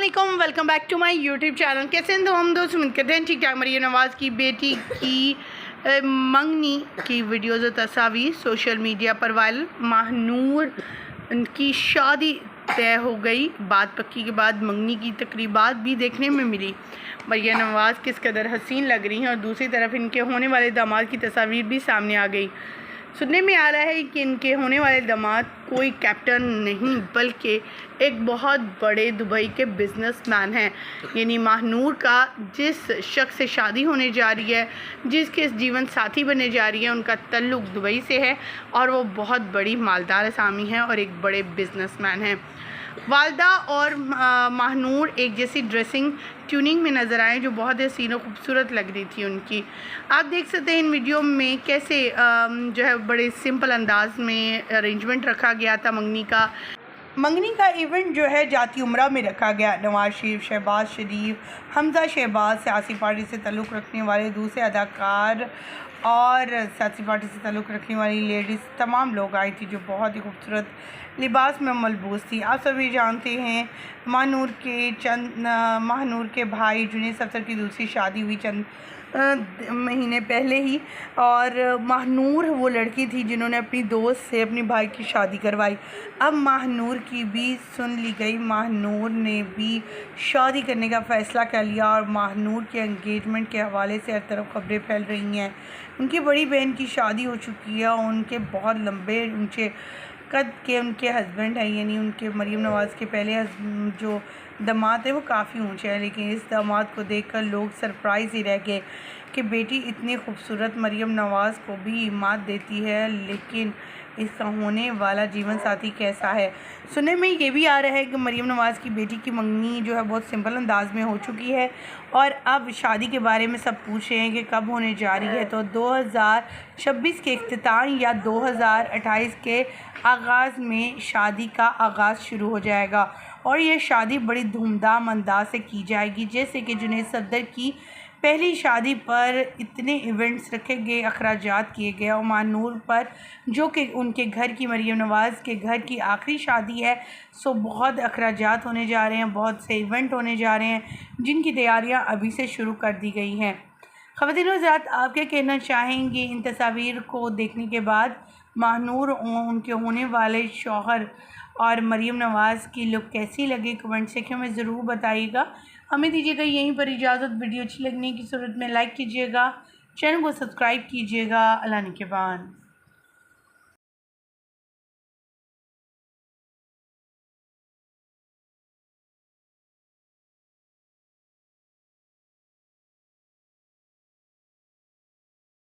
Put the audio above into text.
अस्सलाम, welcome back to my YouTube channel. कैसे हैं हम दोस्त? उम्मीद करते हैं ठीक ठाक। मरियम नवाज़ की बेटी की मंगनी की वीडियोज़ और तस्वीर सोशल मीडिया पर वायरल। महानूर की शादी तय हो गई। बात पक्की के बाद मंगनी की तकरीबात भी देखने में मिली। मरियम नवाज़ किस कदर हसीन लग रही हैं और दूसरी तरफ इनके होने वाले दामाद की तस्वीर भी सामने आ गई। सुनने में आ रहा है कि इनके होने वाले दामाद कोई कैप्टन नहीं बल्कि एक बहुत बड़े दुबई के बिजनेसमैन हैं। यानी महानूर का जिस शख्स से शादी होने जा रही है, जिसके जीवन साथी बनने जा रही है, उनका ताल्लुक दुबई से है और वो बहुत बड़ी मालदार असामी हैं और एक बड़े बिजनेसमैन हैं। वालदा और महानूर एक जैसी ड्रेसिंग ट्यूनिंग में नज़र आए जो बहुत ही हसीन और खूबसूरत लग रही थी उनकी। आप देख सकते हैं इन वीडियो में कैसे जो है बड़े सिंपल अंदाज में अरेंजमेंट रखा गया था। मंगनी का इवेंट जो है जाती उम्रा में रखा गया। नवाज शरीफ, शहबाज शरीफ, हमजा शहबाज, सियासी पार्टी से ताल्लुक़ रखने वाले दूसरे अदाकार और सियासी पार्टी से ताल्लुक़ रखने वाली लेडीज़, तमाम लोग आई थी जो बहुत ही खूबसूरत लिबास में मलबूस थी। आप सभी जानते हैं महानूर के भाई जुनैद अख्तर की दूसरी शादी हुई चंद महीने पहले ही, और महानूर वो लड़की थी जिन्होंने अपनी दोस्त से अपने भाई की शादी करवाई। अब महानूर की भी सुन ली गई। महानूर ने भी शादी करने का फ़ैसला कर लिया और महानूर के एंगेजमेंट के हवाले से हर तरफ खबरें फैल रही हैं। उनकी बड़ी बहन की शादी हो चुकी है और उनके बहुत लंबे ऊंचे कद के उनके हस्बैंड हैं, यानी उनके मरियम नवाज़ के पहले जो दामाद है वो काफ़ी ऊंचे हैं। लेकिन इस दामाद को देखकर लोग सरप्राइज़ ही रह गए कि बेटी इतनी खूबसूरत मरियम नवाज़ को भी इमाद देती है, लेकिन इसका होने वाला जीवन साथी कैसा है। सुनने में ये भी आ रहा है कि मरियम नवाज़ की बेटी की मंगनी जो है बहुत सिंपल अंदाज में हो चुकी है और अब शादी के बारे में सब पूछ रहे हैं कि कब होने जा रही है। तो 2026 के इख्तिताम या 2028 के आगाज़ में शादी का आगाज़ शुरू हो जाएगा और ये शादी बड़ी धूमधाम अंदाज से की जाएगी। जैसे कि जुनैद अख्तर की पहली शादी पर इतने इवेंट्स रखे गए, अखराजात किए गए, और महानूर पर जो कि उनके घर की मरियम नवाज़ के घर की आखिरी शादी है, सो बहुत अखराजात होने जा रहे हैं, बहुत से इवेंट होने जा रहे हैं जिनकी तैयारियां अभी से शुरू कर दी गई हैं। ख़वातीन व हज़रात, आप क्या कहना चाहेंगे इन तस्वीर को देखने के बाद? महानूर और उनके होने वाले शौहर और मरियम नवाज़ की लुक कैसी लगी? कमेंट सेक्शन में ज़रूर बताइएगा। हमें दीजिएगा यहीं पर इजाज़त। वीडियो अच्छी लगने की सूरत में लाइक कीजिएगा, चैनल को सब्सक्राइब कीजिएगा। अल्लाह निगहबान।